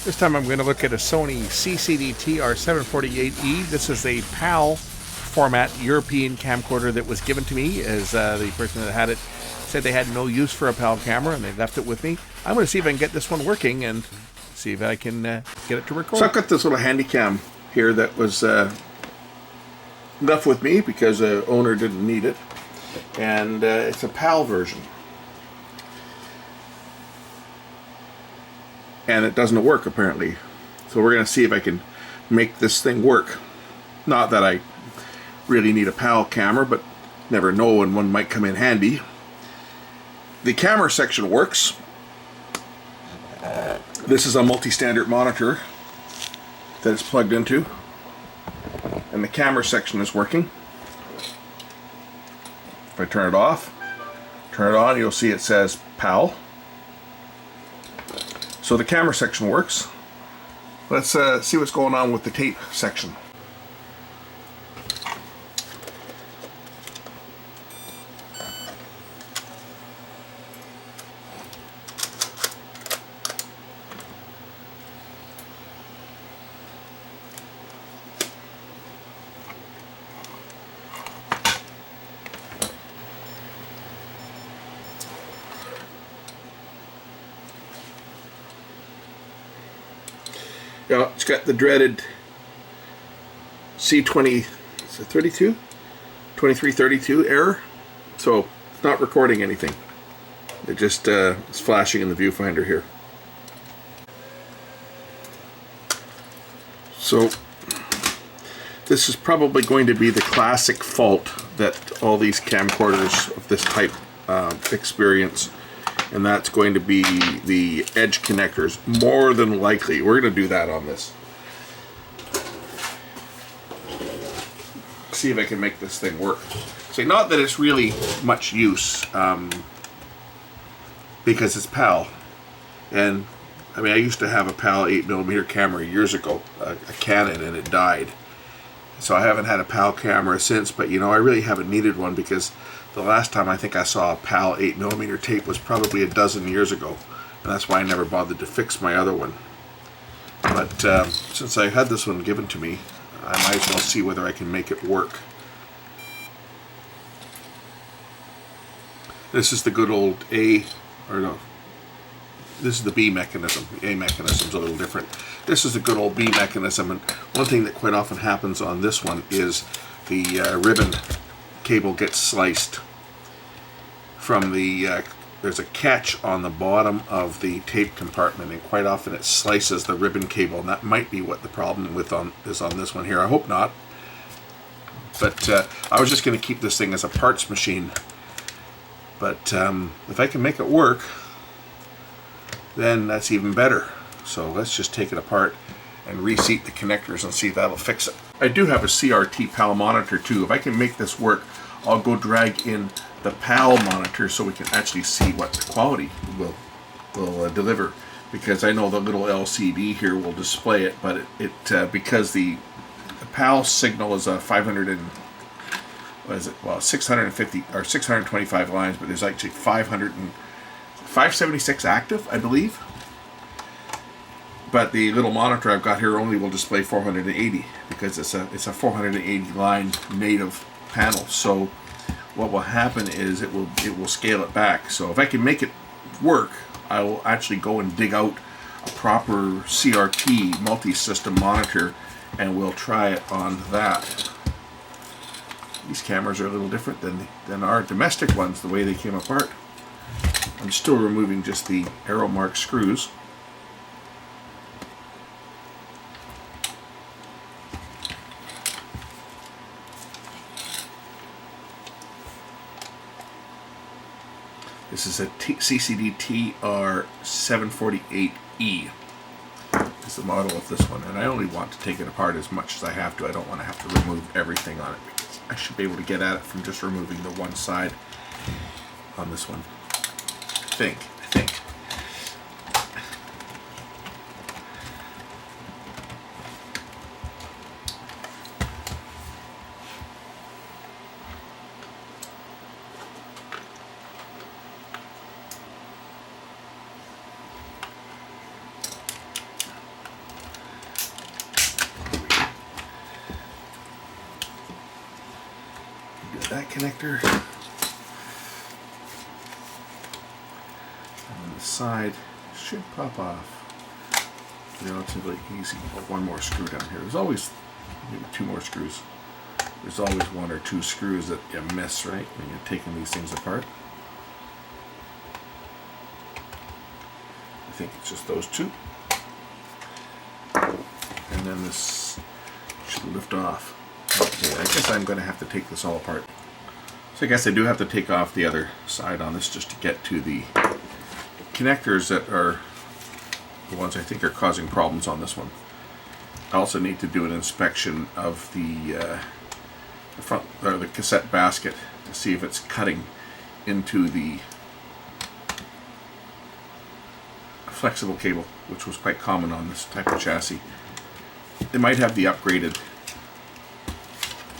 This time I'm going to look at a Sony CCD-TR748E. This is a PAL format European camcorder that was given to me as the person that had it said they had no use for a PAL camera and they left it with me. I'm going to see if I can get this one working and see if I can get it to record. So I've got this little Handycam here that was left with me because the owner didn't need it, and it's a PAL version. And it doesn't work apparently. So we're going to see if I can make this thing work. Not that I really need a PAL camera, but never know when one might come in handy. The camera section works. This is a multi-standard monitor that it's plugged into, and the camera section is working. If I turn it off, turn it on, you'll see it says PAL. So the camera section works. Let's see what's going on with the tape section. Yeah, it's got the dreaded C20, is it 32? 2332 error. So it's not recording anything. It just is flashing in the viewfinder here. So this is probably going to be the classic fault that all these camcorders of this type experience. And that's going to be the edge connectors, more than likely. We're going to do that on this. See if I can make this thing work. See, not that it's really much use, because it's PAL. And, I mean, I used to have a PAL 8mm camera years ago, a Canon, and it died. So I haven't had a PAL camera since, but, you know, I really haven't needed one because the last time I think I saw a PAL 8mm tape was probably a dozen years ago, and that's why I never bothered to fix my other one. But since I had this one given to me, I might as well see whether I can make it work. This is the good old this is the B mechanism. The A mechanism's a little different. This is the good old B mechanism, and one thing that quite often happens on this one is the ribbon cable gets sliced from the there's a catch on the bottom of the tape compartment, and quite often it slices the ribbon cable, and that might be what the problem is on this one here. I hope not, but I was just going to keep this thing as a parts machine, but if I can make it work, then that's even better. So let's just take it apart and reseat the connectors and see if that'll fix it. I do have a CRT PAL monitor too. If I can make this work, I'll go drag in the PAL monitor so we can actually see what the quality will deliver. Because I know the little LCD here will display it, but because the PAL signal is a 650 or 625 lines, but there's actually 576 active, I believe. But the little monitor I've got here only will display 480 because it's a 480 line native panel. So what will happen is it will scale it back. So if I can make it work, I will actually go and dig out a proper CRT multi-system monitor and we'll try it on that. These cameras are a little different than our domestic ones, the way they came apart. I'm still removing just the arrow mark screws. This is a CCD TR748E. Is the model of this one, and I only want to take it apart as much as I have to. I don't want to have to remove everything on it because I should be able to get at it from just removing the one side on this one. I think. that connector. On the side should pop off relatively easy. Oh, one more screw down here. There's always maybe two more screws. There's always one or two screws that you miss, right, when you're taking these things apart. I think it's just those two. And then this should lift off. Okay, I guess I'm going to have to take this all apart. So I guess I do have to take off the other side on this just to get to the connectors that are the ones I think are causing problems on this one. I also need to do an inspection of the front or the cassette basket to see if it's cutting into the flexible cable, which was quite common on this type of chassis. It might have the upgraded,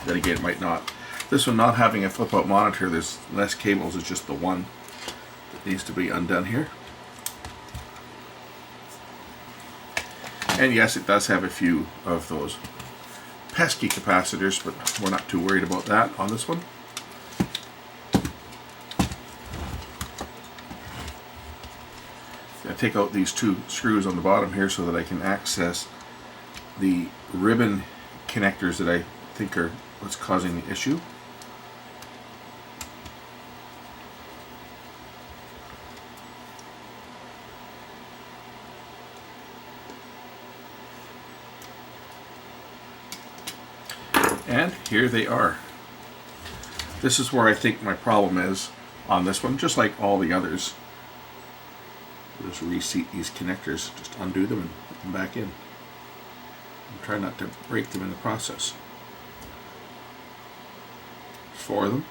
then again it might not. This one not having a flip out monitor, there's less cables, it's just the one that needs to be undone here. And yes, it does have a few of those pesky capacitors, but we're not too worried about that on this one. I take out these two screws on the bottom here so that I can access the ribbon connectors that I think are what's causing the issue. And here they are. This is where I think my problem is on this one, just like all the others. Just reseat these connectors, just undo them and put them back in. And try not to break them in the process. 4 of them.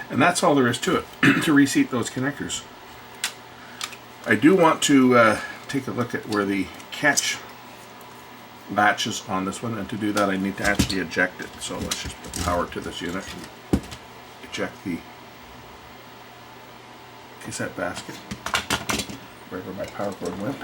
And that's all there is to it, to reseat those connectors. I do want to take a look at where the catch latches on this one, and to do that I need to actually eject it. So let's just put power to this unit and eject the cassette basket, wherever my power cord went.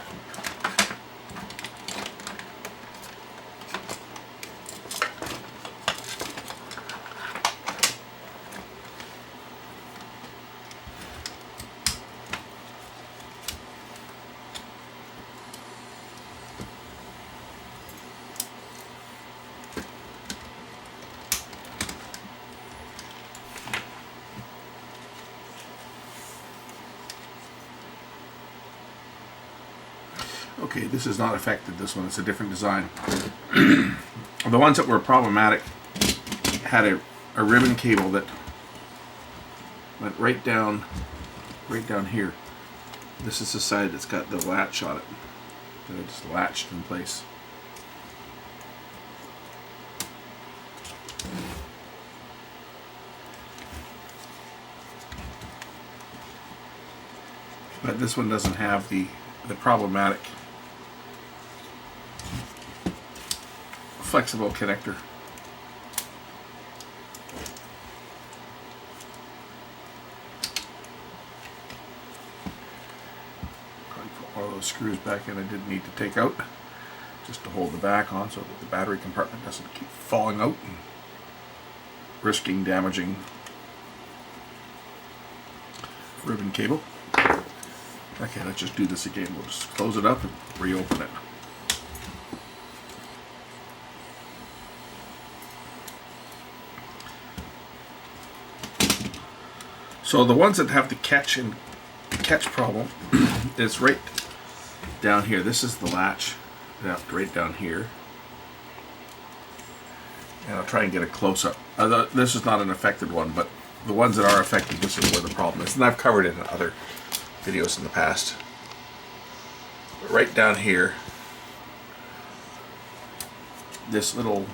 Okay, this is not affected, this one, it's a different design. The ones that were problematic had a ribbon cable that went right down here. This is the side that's got the latch on it. And it just latched in place. But this one doesn't have the problematic flexible connector. Probably put one of those screws back in I didn't need to take out, just to hold the back on so that the battery compartment doesn't keep falling out and risking damaging ribbon cable. Okay, let's just do this again. We'll just close it up and reopen it. So the ones that have the catch problem is right down here. This is the latch right down here. And I'll try and get a close-up. This is not an affected one, but the ones that are affected, this is where the problem is. And I've covered it in other videos in the past. But right down here, this little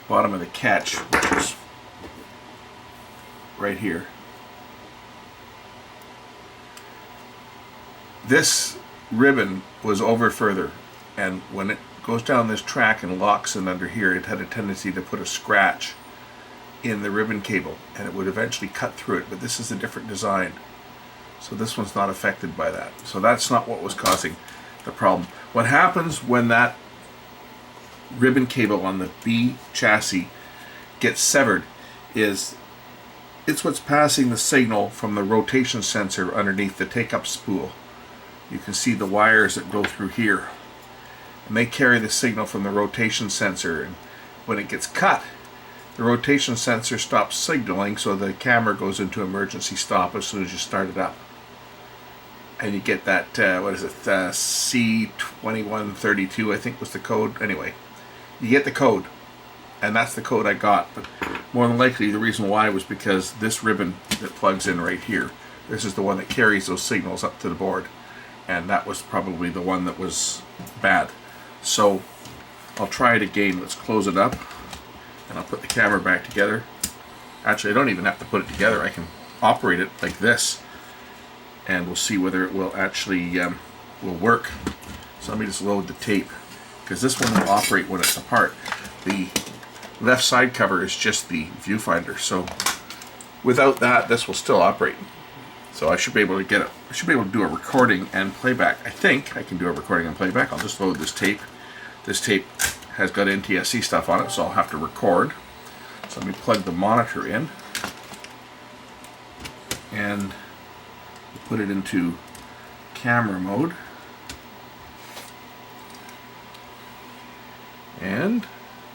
bottom of the catch, which is right here. This ribbon was over further, and when it goes down this track and locks in under here, it had a tendency to put a scratch in the ribbon cable, and it would eventually cut through it. But this is a different design, so this one's not affected by that. So that's not what was causing the problem. What happens when that ribbon cable on the B chassis gets severed is it's what's passing the signal from the rotation sensor underneath the take-up spool. You can see the wires that go through here, and they carry the signal from the rotation sensor, and when it gets cut, the rotation sensor stops signaling, so the camera goes into emergency stop as soon as you start it up. And you get that, what is it, C2132 I think was the code. Anyway, you get the code, and that's the code I got. But more than likely the reason why was because this ribbon that plugs in right here, this is the one that carries those signals up to the board, and that was probably the one that was bad. So I'll try it again. Let's close it up, and I'll put the camera back together. Actually, I don't even have to put it together. I can operate it like this, and we'll see whether it will actually will work. So let me just load the tape, because this one will operate when it's apart. The left side cover is just the viewfinder, so without that, this will still operate. So I should be able to get it. I should be able to do a recording and playback. I think I can do a recording and playback. I'll just load this tape. This tape has got NTSC stuff on it, so I'll have to record. So let me plug the monitor in and put it into camera mode. And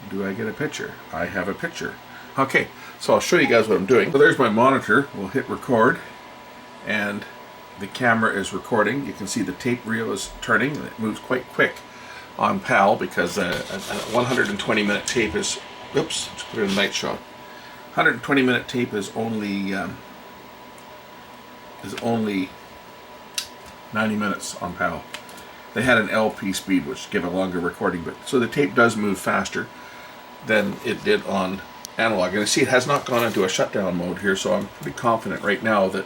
do I get a picture? I have a picture. Okay, so I'll show you guys what I'm doing. So there's my monitor. We'll hit record, and the camera is recording. You can see the tape reel is turning, and it moves quite quick on PAL, because a 120-minute tape is, oops, let's put it in night shot. 120-minute tape is only 90 minutes on PAL. They had an LP speed, which give a longer recording, but so the tape does move faster than it did on analog. And I see it has not gone into a shutdown mode here, so I'm pretty confident right now that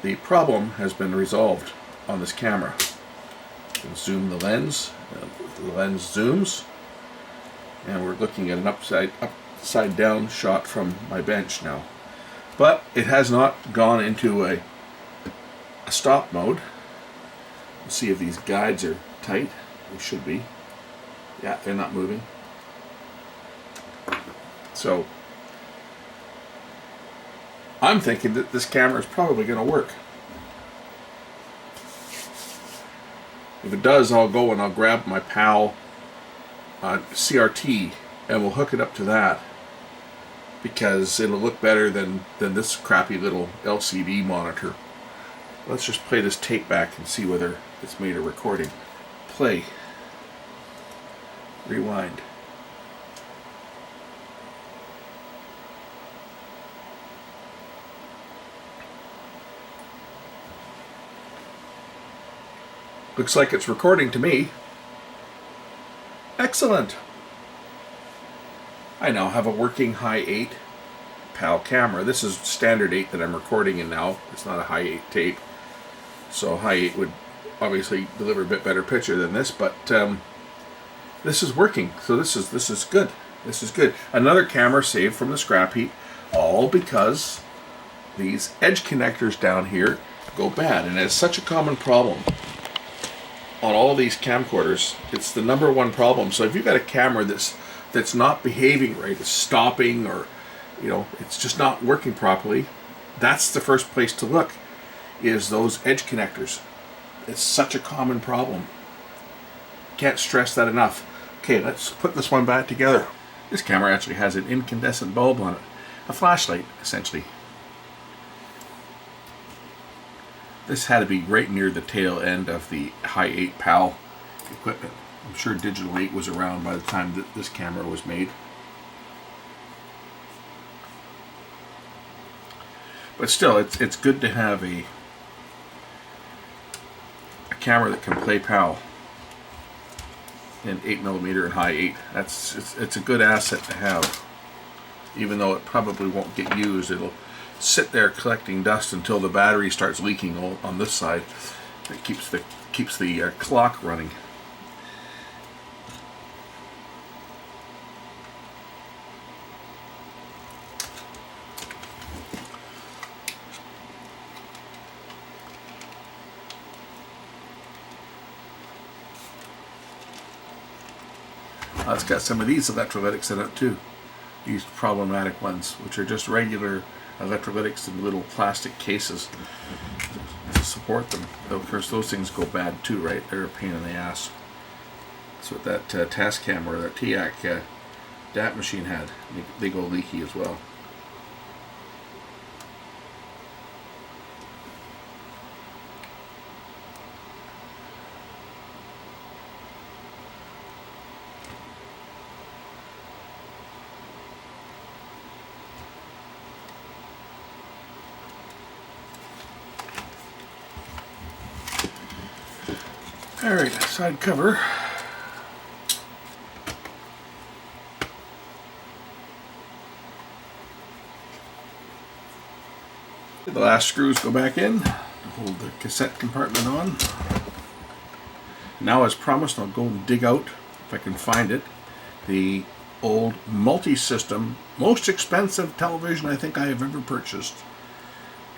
the problem has been resolved on this camera. You can zoom the lens zooms, and we're looking at an upside down shot from my bench now. But it has not gone into a stop mode. Let's see if these guides are tight. They should be. Yeah, they're not moving. So I'm thinking that this camera is probably going to work. If it does, I'll go and I'll grab my PAL CRT and we'll hook it up to that, because it'll look better than this crappy little LCD monitor. Let's just play this tape back and see whether it's made a recording. Play. Rewind. Looks like it's recording to me. Excellent. I now have a working Hi8 PAL camera. This is standard 8 that I'm recording in now. It's not a Hi8 tape. So Hi8 would obviously deliver a bit better picture than this, but this is working. So this is good. This is good. Another camera saved from the scrap heap, all because these edge connectors down here go bad, and it's such a common problem on all these camcorders. It's the #1 problem. So if you've got a camera that's not behaving right, it's stopping, or it's just not working properly, that's the first place to look, is those edge connectors. It's such a common problem. Can't stress that enough. Okay, let's put this one back together. This camera actually has an incandescent bulb on it, a flashlight essentially. This had to be right near the tail end of the Hi8 PAL equipment. I'm sure Digital 8 was around by the time that this camera was made. But still, it's good to have a camera that can play PAL in 8mm and Hi8. It's a good asset to have, even though it probably won't get used. It'll sit there collecting dust until the battery starts leaking on this side. It keeps the clock running. It's got some of these electrolytics in it too. These problematic ones, which are just regular electrolytics in little plastic cases to support them. Of course, those things go bad too, right? They're a pain in the ass. That's what that Tascam or that TIAC DAT machine had. They go leaky as well. Alright, side cover. The last screws go back in to hold the cassette compartment on. Now, as promised, I'll go and dig out, if I can find it, the old multi-system, most expensive television I think I have ever purchased.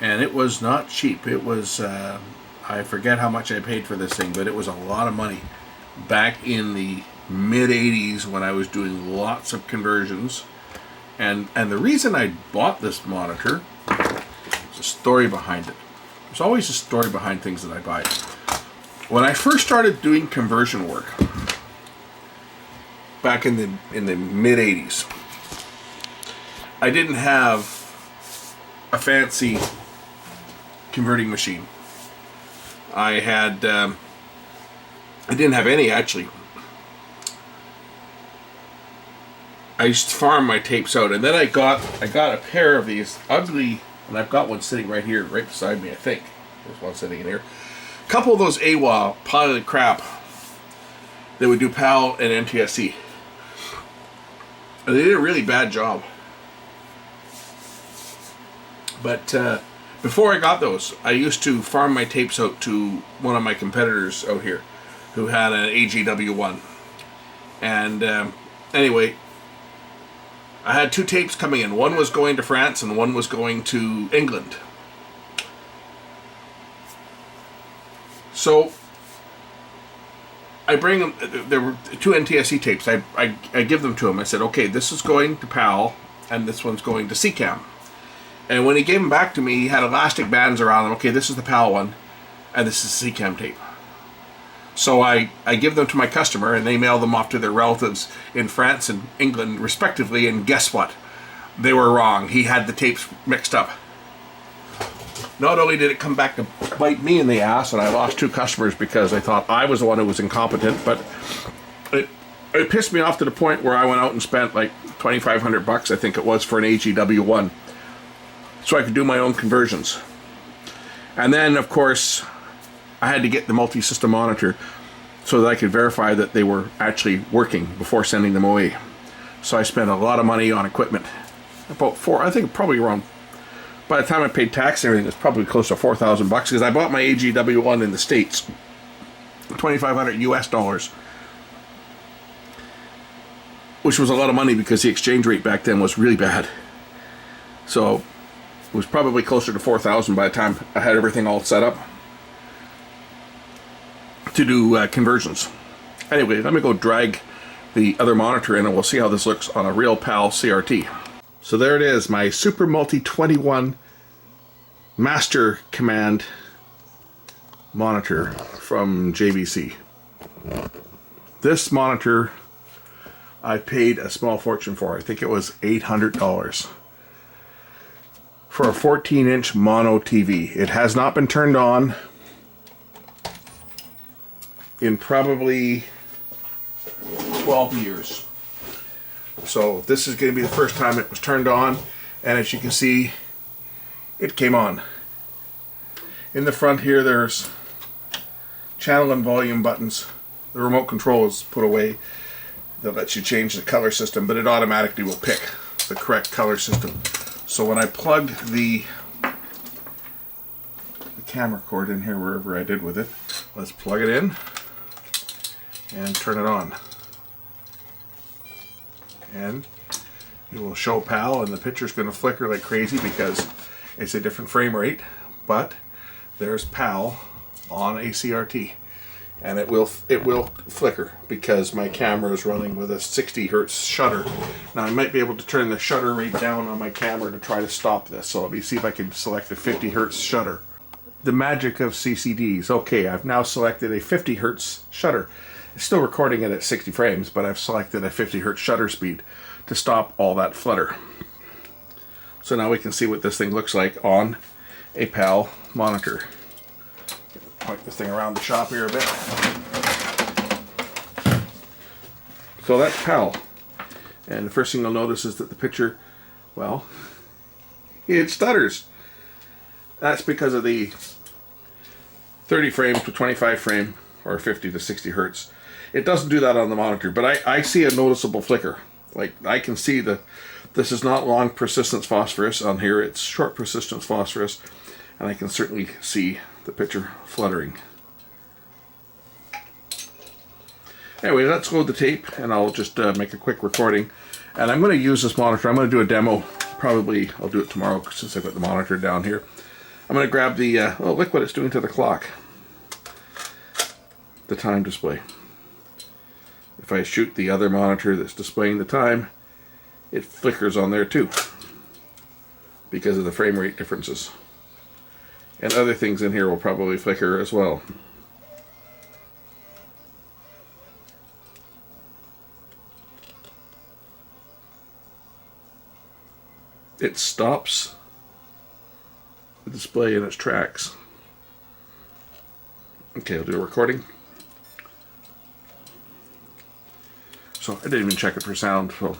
And it was not cheap. It was, I forget how much I paid for this thing, but it was a lot of money back in the mid-80s when I was doing lots of conversions. And the reason I bought this monitor, there's a story behind it. There's always a story behind things that I buy. When I first started doing conversion work back in the mid-80s, I didn't have a fancy converting machine. I didn't have any, actually. I used to farm my tapes out, and then I got a pair of these ugly, and I've got one sitting right here, right beside me, I think. There's one sitting in here. A couple of those AWA pile of crap that would do PAL and NTSC. And they did a really bad job. But before I got those, I used to farm my tapes out to one of my competitors out here who had an AGW1. And anyway, I had two tapes coming in. One was going to France and one was going to England. So I bring them, there were two NTSC tapes. I give them to him. I said, okay, this is going to PAL and this one's going to CCAM. And when he gave them back to me, he had elastic bands around them. Okay, this is the PAL one and this is the CCAM tape. So I give them to my customer and they mail them off to their relatives in France and England respectively, and guess what? They were wrong. He had the tapes mixed up. Not only did it come back to bite me in the ass, and I lost two customers because I thought I was the one who was incompetent, but it pissed me off to the point where I went out and spent like $2,500, I think it was, for an AGW1 so I could do my own conversions. And then, of course, I had to get the multi-system monitor so that I could verify that they were actually working before sending them away. So I spent a lot of money on equipment. About I think probably around, by the time I paid tax and everything, it was probably close to $4,000 because I bought my AGW1 in the States. $2,500 US, which was a lot of money because the exchange rate back then was really bad. So it was probably closer to $4,000 by the time I had everything all set up to do conversions. Anyway, let me go drag the other monitor in and we'll see how this looks on a real PAL CRT. So there it is, my Super Multi 21 Master Command monitor from JVC. This monitor I paid a small fortune for. I think it was $800 for a 14-inch mono TV. It has not been turned on in probably 12 years. So this is going to be the first time it was turned on, and as you can see, it came on. In the front here there's channel and volume buttons. The remote control is put away. That lets you change the color system, but it automatically will pick the correct color system. So when I plug the camera cord in here, wherever I did with it, let's plug it in and turn it on. And it will show PAL, and the picture's going to flicker like crazy because it's a different frame rate, but there's PAL on a CRT. And it will flicker because my camera is running with a 60 hertz shutter. Now I might be able to turn the shutter rate down on my camera to try to stop this. So let me see if I can select a 50 hertz shutter. The magic of CCDs. Okay, I've now selected a 50 hertz shutter. It's still recording it at 60 frames, but I've selected a 50 hertz shutter speed to stop all that flutter. So now we can see what this thing looks like on a PAL monitor. Point this thing around the shop here a bit. So that's PAL. And the first thing you'll notice is that the picture, well, it stutters. That's because of the 30 frame to 25 frame or 50 to 60 hertz. It doesn't do that on the monitor, but I see a noticeable flicker. Like I can see this is not long persistence phosphorus on here, it's short persistence phosphorus, and I can certainly see the picture fluttering. Anyway, let's load the tape and I'll just make a quick recording. And I'm going to use this monitor. I'm going to do a demo. Probably I'll do it tomorrow since I've got the monitor down here. I'm going to grab the, oh, look what it's doing to the clock. The time display. If I shoot the other monitor that's displaying the time, it flickers on there too because of the frame rate differences. And other things in here will probably flicker as well. It stops the display in its tracks. Okay, I'll do a recording. So I didn't even check it for sound. So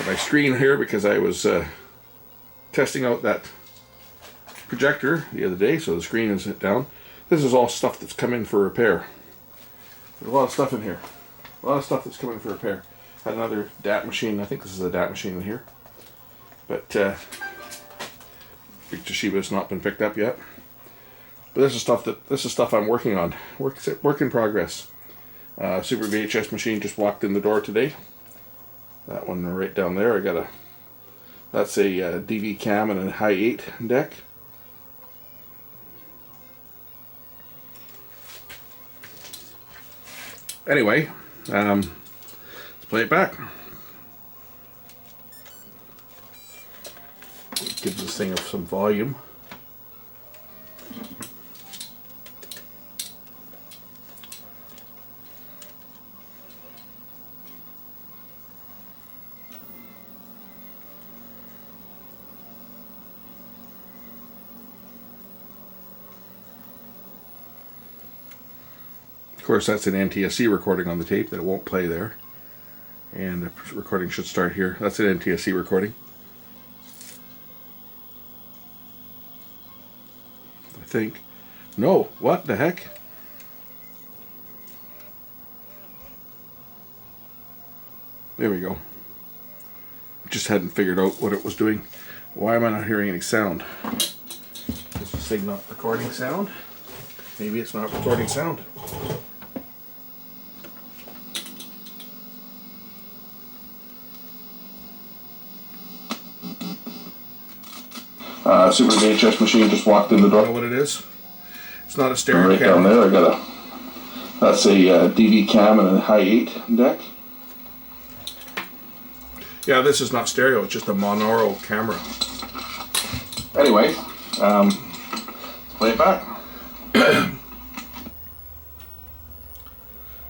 my screen here, because I was testing out that projector the other day, so the screen is down. This is all stuff that's come in for repair. There's a lot of stuff in here. A lot of stuff that's coming for repair. Had another DAT machine. I think this is a DAT machine in here. But Big Toshiba's not been picked up yet. But this is stuff I'm working on. Work in progress. Super VHS machine just walked in the door today. That one right down there. That's a DV cam and a Hi8 deck. Anyway, let's play it back. Give this thing some volume. Of course, that's an NTSC recording on the tape that it won't play there. And the recording should start here. That's an NTSC recording. I think. No, what the heck? There we go. Just hadn't figured out what it was doing. Why am I not hearing any sound? Is this thing not recording sound? Maybe it's not recording sound. Super VHS machine just walked in the door. You know what it is? It's not a stereo right camera. Down there, that's a DV cam and a Hi8 deck. Yeah, this is not stereo. It's just a monaural camera. Anyway, play it back.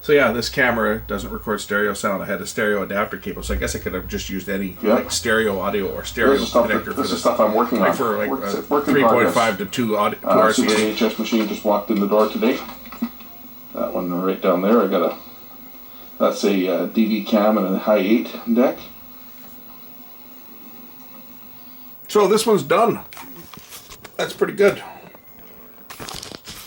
So yeah, this camera doesn't record stereo sound. I had a stereo adapter cable, so I guess I could have just used any like stereo audio or stereo connector for this is stuff I'm working on. For like 3.5 to 2 RCA. Super VHS machine just walked in the door today. That one right down there. That's a DV cam and a Hi8 deck. So this one's done. That's pretty good.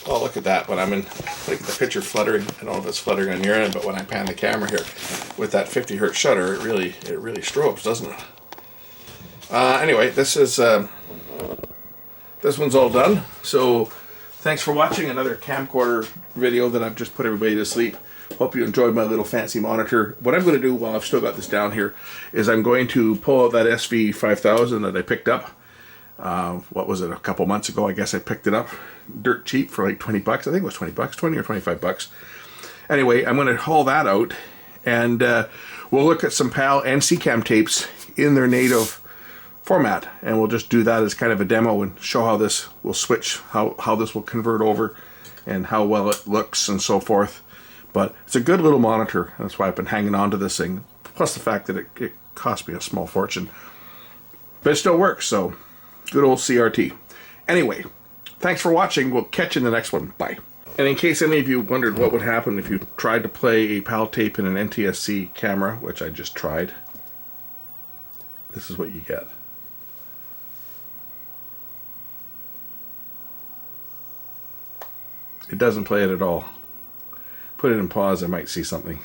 Oh, look at that. When I'm in, look at the picture fluttering. I don't know if it's fluttering on your end, but when I pan the camera here with that 50 hertz shutter, it really strobes, doesn't it? Anyway, this one's all done. So thanks for watching another camcorder video that I've just put everybody to sleep. Hope you enjoyed my little fancy monitor. What I'm going to do while I've still got this down here is I'm going to pull out that SV5000 that I picked up. What was it, a couple months ago? I guess I picked it up dirt cheap for like 20 bucks. I think it was 20 bucks, 20 or 25 bucks. Anyway, I'm going to haul that out, and we'll look at some PAL and CCAM tapes in their native format, and we'll just do that as kind of a demo and show how this will switch, how this will convert over, and how well it looks and so forth. But it's a good little monitor. That's why I've been hanging on to this thing, plus the fact that it cost me a small fortune, but it still works. So good old CRT. Anyway, thanks for watching. We'll catch you in the next one. Bye. And in case any of you wondered what would happen if you tried to play a PAL tape in an NTSC camera, which I just tried, this is what you get. It doesn't play it at all. Put it in pause, I might see something.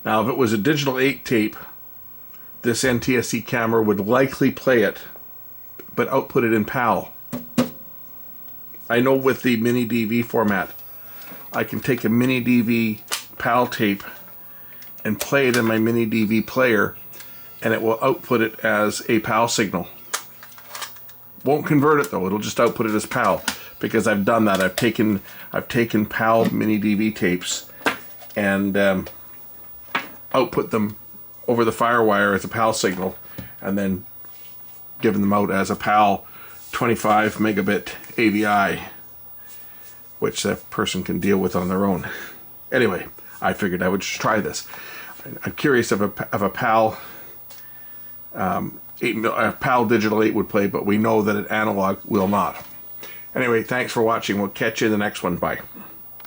Now, if it was a digital 8 tape, this NTSC camera would likely play it, but output it in PAL. I know with the mini DV format, I can take a mini DV PAL tape and play it in my mini DV player, and it will output it as a PAL signal. Won't convert it though, it'll just output it as PAL, because I've done that. I've taken PAL mini DV tapes and output them over the FireWire as a PAL signal, and then given them out as a PAL 25 megabit AVI, which that person can deal with on their own. Anyway, I figured I would just try this. I'm curious if a PAL PAL Digital 8 would play, but we know that an analog will not. Anyway, thanks for watching. We'll catch you in the next one. Bye.